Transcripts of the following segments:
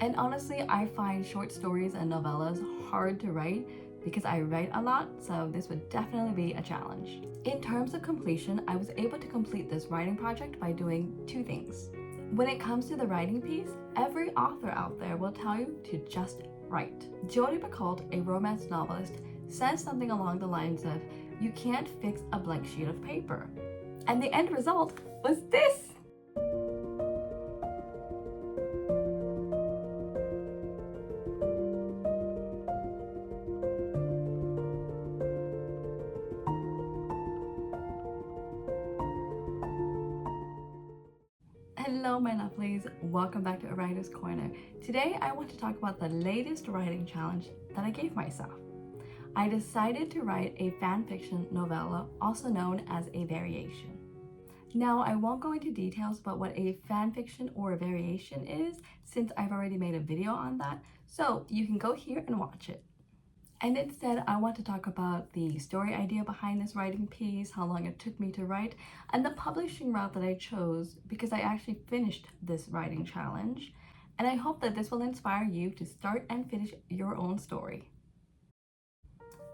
And honestly, I find short stories and novellas hard to write because I write a lot, so this would definitely be a challenge. In terms of completion, I was able to complete this writing project by doing two things. When it comes to the writing piece, every author out there will tell you to just write. Jodi Picoult, a romance novelist, says something along the lines of, "You can't fix a blank sheet of paper." And the end result was this! Hello my lovelies, welcome back to A Writer's Corner. Today I want to talk about the latest writing challenge that I gave myself. I decided to write a fanfiction novella, also known as a variation. Now I won't go into details about what a fanfiction or a variation is since I've already made a video on that, so you can go here and watch it. And instead, I want to talk about the story idea behind this writing piece, how long it took me to write, and the publishing route that I chose because I actually finished this writing challenge. And I hope that this will inspire you to start and finish your own story.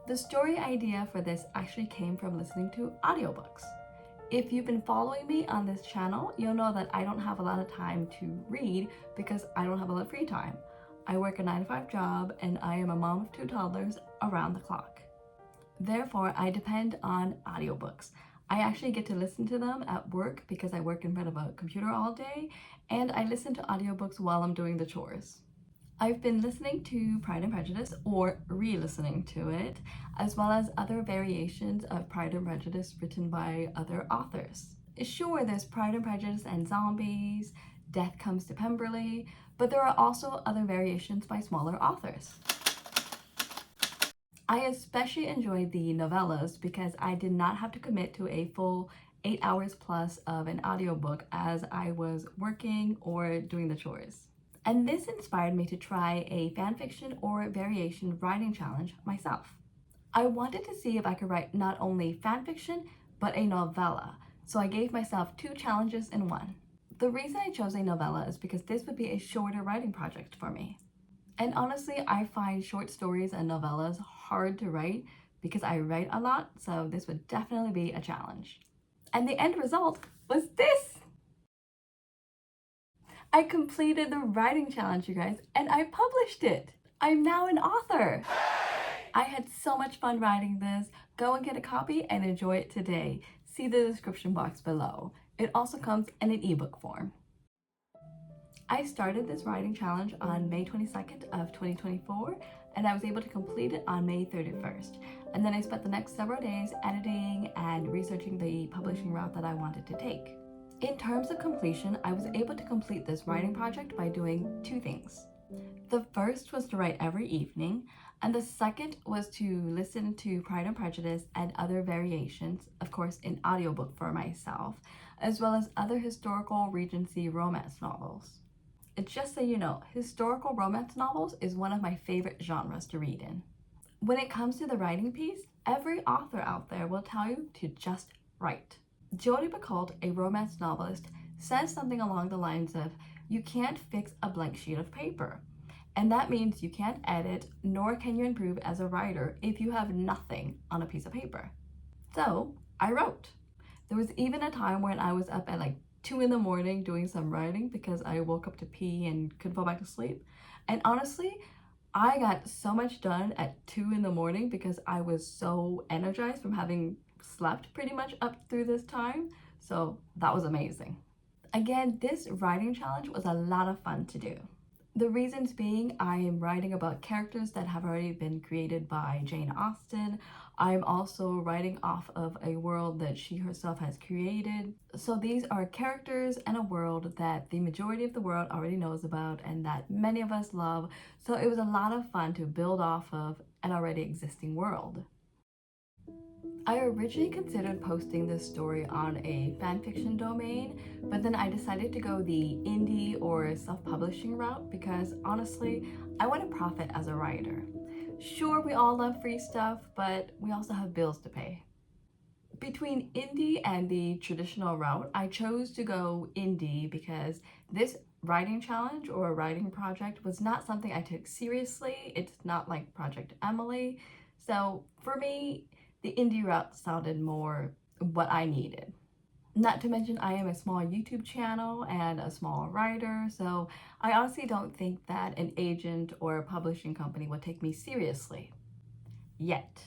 The story idea for this actually came from listening to audiobooks. If you've been following me on this channel, you'll know that I don't have a lot of time to read because I don't have a lot of free time. I work a 9-to-5 job and I am a mom of 2 toddlers around the clock. Therefore, I depend on audiobooks. I actually get to listen to them at work because I work in front of a computer all day, and I listen to audiobooks while I'm doing the chores. I've been listening to Pride and Prejudice, or re-listening to it, as well as other variations of Pride and Prejudice written by other authors. Sure, there's Pride and Prejudice and zombies, Death Comes to Pemberley, but there are also other variations by smaller authors. I especially enjoyed the novellas because I did not have to commit to a full 8 hours plus of an audiobook as I was working or doing the chores. And this inspired me to try a fanfiction or variation writing challenge myself. I wanted to see if I could write not only fanfiction, but a novella, so I gave myself 2 challenges in one. The reason I chose a novella is because this would be a shorter writing project for me. And honestly, I find short stories and novellas hard to write because I write a lot, so this would definitely be a challenge. And the end result was this! I completed the writing challenge, you guys, and I published it! I'm now an author! I had so much fun writing this. Go and get a copy and enjoy it today. See the description box below. It also comes in an ebook form. I started this writing challenge on May 22nd of 2024, and I was able to complete it on May 31st. And then I spent the next several days editing and researching the publishing route that I wanted to take. In terms of completion, I was able to complete this writing project by doing 2 things. The first was to write every evening, and the second was to listen to Pride and Prejudice and other variations, of course in audiobook for myself, as well as other historical Regency romance novels. Just so you know, historical romance novels is one of my favorite genres to read in. When it comes to the writing piece, every author out there will tell you to just write. Jodi Picoult, a romance novelist, says something along the lines of, "You can't fix a blank sheet of paper." And that means you can't edit, nor can you improve as a writer if you have nothing on a piece of paper. So I wrote. There was even a time when I was up at like 2 in the morning doing some writing because I woke up to pee and couldn't fall back to sleep. And honestly, I got so much done at 2 in the morning because I was so energized from having slept pretty much up through this time. So that was amazing. Again, this writing challenge was a lot of fun to do. The reasons being, I am writing about characters that have already been created by Jane Austen. I'm also writing off of a world that she herself has created. So these are characters and a world that the majority of the world already knows about and that many of us love. So it was a lot of fun to build off of an already existing world. I originally considered posting this story on a fanfiction domain, but then I decided to go the indie or self-publishing route because honestly, I want to profit as a writer. Sure, we all love free stuff, but we also have bills to pay. Between indie and the traditional route, I chose to go indie because this writing challenge or a writing project was not something I took seriously. It's not like Project Emily. So for me, the indie route sounded more what I needed. Not to mention, I am a small YouTube channel and a small writer, so I honestly don't think that an agent or a publishing company would take me seriously. Yet.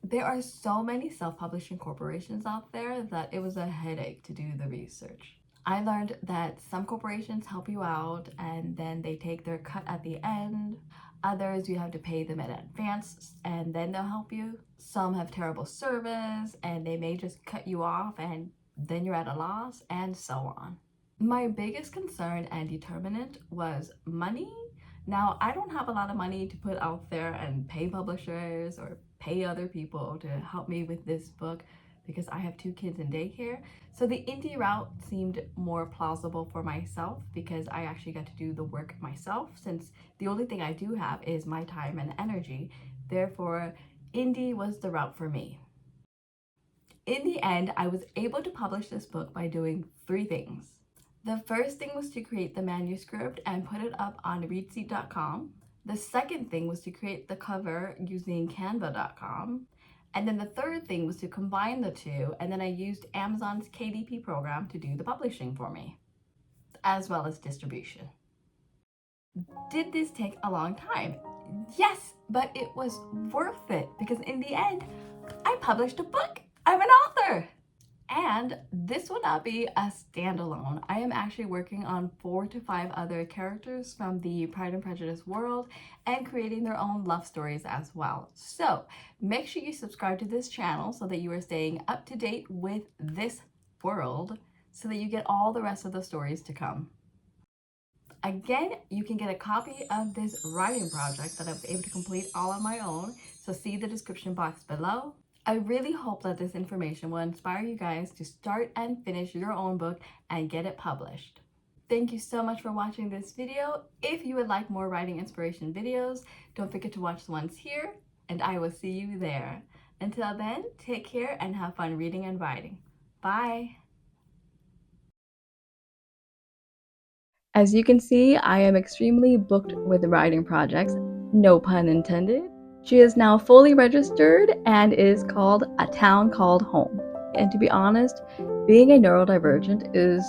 There are so many self-publishing corporations out there that it was a headache to do the research. I learned that some corporations help you out and then they take their cut at the end. Others, you have to pay them in advance and then they'll help you. Some have terrible service and they may just cut you off and then you're at a loss, and so on. My biggest concern and determinant was money. Now, I don't have a lot of money to put out there and pay publishers or pay other people to help me with this book because I have 2 kids in daycare. So the indie route seemed more plausible for myself because I actually got to do the work myself, since the only thing I do have is my time and energy. Therefore, indie was the route for me. In the end, I was able to publish this book by doing 3 things. The first thing was to create the manuscript and put it up on readseed.com. The second thing was to create the cover using canva.com. And then the third thing was to combine the two, and then I used Amazon's KDP program to do the publishing for me, as well as distribution. Did this take a long time? Yes, but it was worth it because in the end, I published a book. I'm an author. And this will not be a standalone. I am actually working on 4 to 5 other characters from the Pride and Prejudice world and creating their own love stories as well. So make sure you subscribe to this channel so that you are staying up to date with this world so that you get all the rest of the stories to come. Again, you can get a copy of this writing project that I was able to complete all on my own. So see the description box below. I really hope that this information will inspire you guys to start and finish your own book and get it published. Thank you so much for watching this video. If you would like more writing inspiration videos, don't forget to watch the ones here, and I will see you there. Until then, take care and have fun reading and writing. Bye! As you can see, I am extremely booked with writing projects, no pun intended. She is now fully registered and is called A Town Called Home. And to be honest, being a neurodivergent is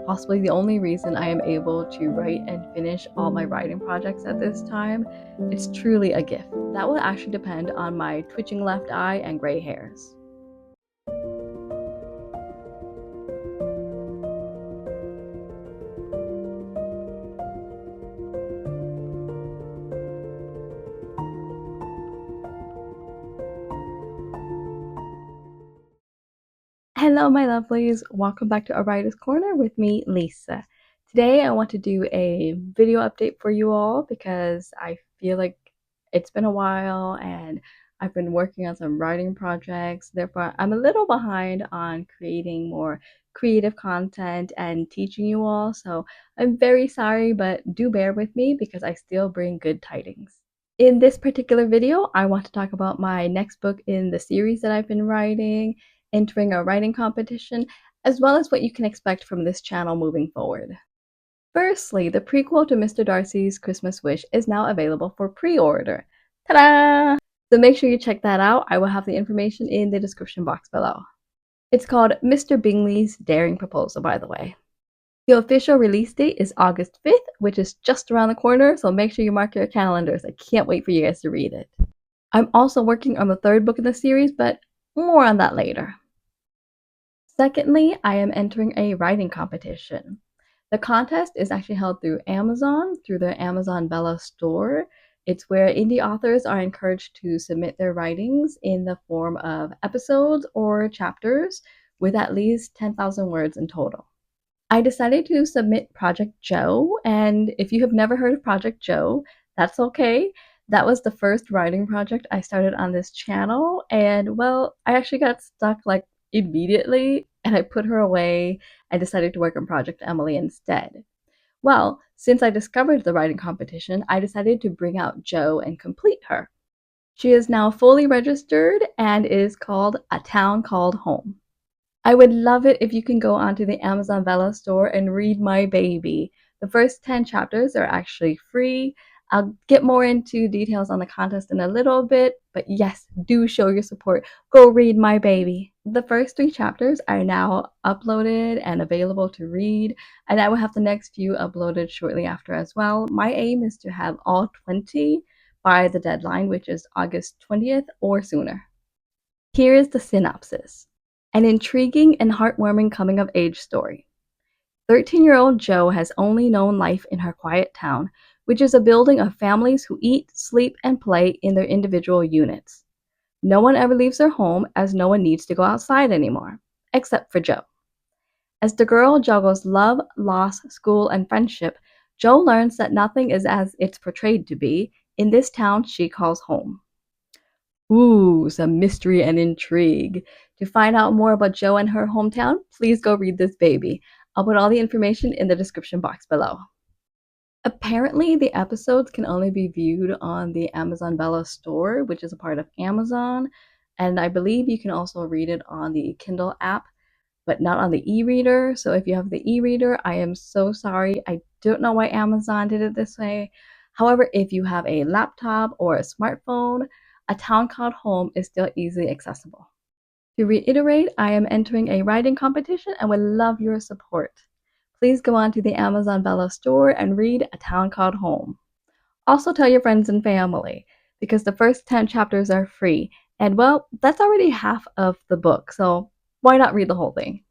possibly the only reason I am able to write and finish all my writing projects at this time. It's truly a gift. That will actually depend on my twitching left eye and gray hairs. Hello, my lovelies. Welcome back to A Writer's Corner with me, Lisa. Today, I want to do a video update for you all because I feel like it's been a while and I've been working on some writing projects. Therefore, I'm a little behind on creating more creative content and teaching you all. So I'm very sorry, but do bear with me because I still bring good tidings. In this particular video, I want to talk about my next book in the series that I've been writing, entering a writing competition, as well as what you can expect from this channel moving forward. Firstly, the prequel to Mr. Darcy's Christmas Wish is now available for pre-order. Ta-da! So make sure you check that out. I will have the information in the description box below. It's called Mr. Bingley's Daring Proposal, by the way. The official release date is August 5th, which is just around the corner, so make sure you mark your calendars. I can't wait for you guys to read it. I'm also working on the 3rd book in the series, but more on that later. Secondly, I am entering a writing competition. The contest is actually held through Amazon, through their Amazon Bella store. It's where indie authors are encouraged to submit their writings in the form of episodes or chapters with at least 10,000 words in total. I decided to submit Project Joe, and if you have never heard of Project Joe, that's okay. That was the first writing project I started on this channel, and well, I actually got stuck like immediately, and I put her away and decided to work on Project Emily instead. Well, since I discovered the writing competition, I decided to bring out Joe and complete her. She is now fully registered and is called A Town Called Home. I would love it if you can go onto the Amazon Bella store and read my baby. The first 10 chapters are actually free. I'll get more into details on the contest in a little bit, but yes, do show your support. Go read my baby. The first 3 chapters are now uploaded and available to read, and I will have the next few uploaded shortly after as well. My aim is to have all 20 by the deadline, which is August 20th or sooner. Here is the synopsis. An intriguing and heartwarming coming-of-age story. 13-year-old Jo has only known life in her quiet town, which is a building of families who eat, sleep, and play in their individual units. No one ever leaves their home as no one needs to go outside anymore, except for Jo. As the girl juggles love, loss, school, and friendship, Jo learns that nothing is as it's portrayed to be in this town she calls home. Ooh, some mystery and intrigue. To find out more about Jo and her hometown, please go read this baby. I'll put all the information in the description box below. Apparently, the episodes can only be viewed on the Amazon Bella store, which is a part of Amazon, and I believe you can also read it on the Kindle app, but not on the e-reader. So if you have the e-reader, I am so sorry. I don't know why Amazon did it this way. However, if you have a laptop or a smartphone, A Town Called Home is still easily accessible. To reiterate, I am entering a writing competition and would love your support. Please go on to the Amazon Bella store and read A Town Called Home. Also tell your friends and family, because the first 10 chapters are free, and well, that's already half of the book, so why not read the whole thing?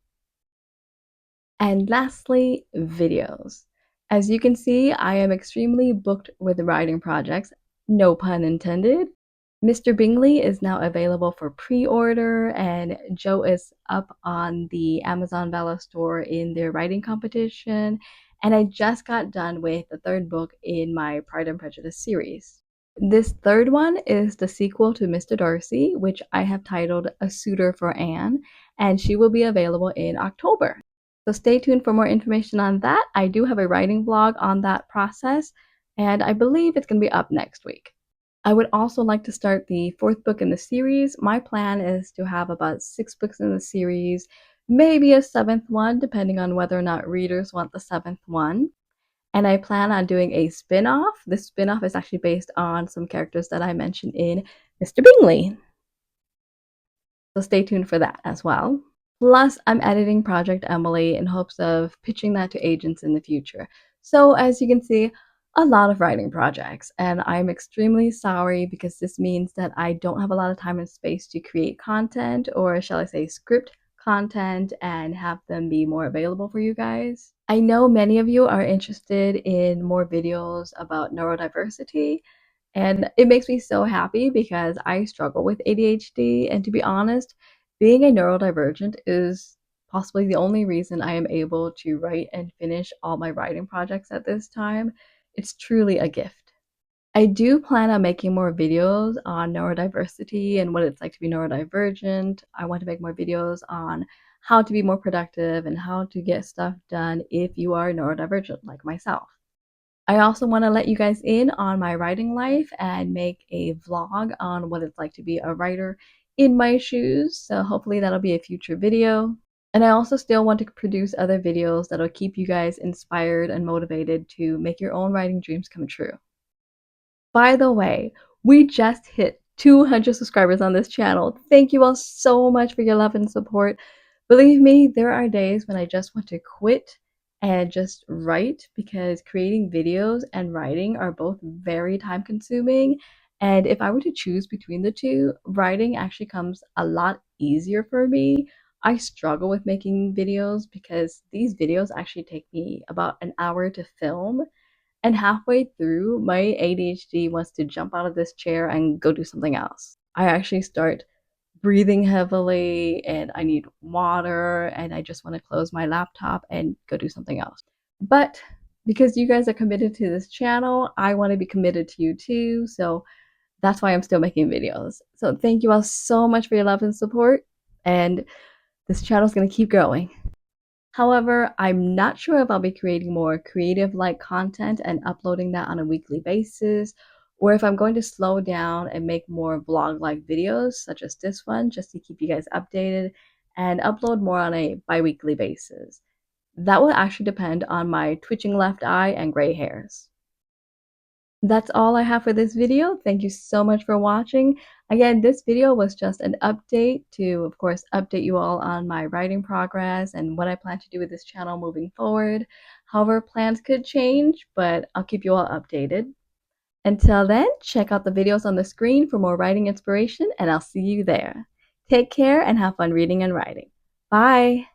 And lastly, videos. As you can see, I am extremely booked with writing projects, no pun intended. Mr. Bingley is now available for pre-order, and Jo is up on the Amazon Bella store in their writing competition, and I just got done with the third book in my Pride and Prejudice series. This third one is the sequel to Mr. Darcy, which I have titled A Suitor for Anne, and she will be available in October. So stay tuned for more information on that. I do have a writing vlog on that process, and I believe it's going to be up next week. I would also like to start the 4th book in the series. My plan is to have about 6 books in the series, maybe a 7th one, depending on whether or not readers want the 7th one. And I plan on doing a spin-off. This spin-off is actually based on some characters that I mentioned in Mr. Bingley. So stay tuned for that as well. Plus, I'm editing Project Emily in hopes of pitching that to agents in the future. So as you can see, a lot of writing projects, and I'm extremely sorry because this means that I don't have a lot of time and space to create content, or shall I say script content, and have them be more available for you guys. I know many of you are interested in more videos about neurodiversity, and it makes me so happy because I struggle with ADHD, and to be honest, being a neurodivergent is possibly the only reason I am able to write and finish all my writing projects at this time. It's truly a gift. I do plan on making more videos on neurodiversity and what it's like to be neurodivergent. I want to make more videos on how to be more productive and how to get stuff done if you are neurodivergent like myself. I also want to let you guys in on my writing life and make a vlog on what it's like to be a writer in my shoes. So hopefully that'll be a future video. And I also still want to produce other videos that'll keep you guys inspired and motivated to make your own writing dreams come true. By the way, we just hit 200 subscribers on this channel. Thank you all so much for your love and support. Believe me, there are days when I just want to quit and just write, because creating videos and writing are both very time consuming. And if I were to choose between the two, writing actually comes a lot easier for me. I struggle with making videos because these videos actually take me about an hour to film. And halfway through, my ADHD wants to jump out of this chair and go do something else. I actually start breathing heavily and I need water and I just want to close my laptop and go do something else. But because you guys are committed to this channel, I want to be committed to you too. So that's why I'm still making videos. So thank you all so much for your love and support. And this channel is going to keep growing. However, I'm not sure if I'll be creating more creative-like content and uploading that on a weekly basis, or if I'm going to slow down and make more vlog-like videos, such as this one, just to keep you guys updated and upload more on a bi-weekly basis. That will actually depend on my twitching left eye and gray hairs. That's all I have for this video. Thank you so much for watching. Again, this video was just an update to, of course, update you all on my writing progress and what I plan to do with this channel moving forward. However, plans could change, but I'll keep you all updated. Until then, check out the videos on the screen for more writing inspiration, and I'll see you there. Take care and have fun reading and writing. Bye!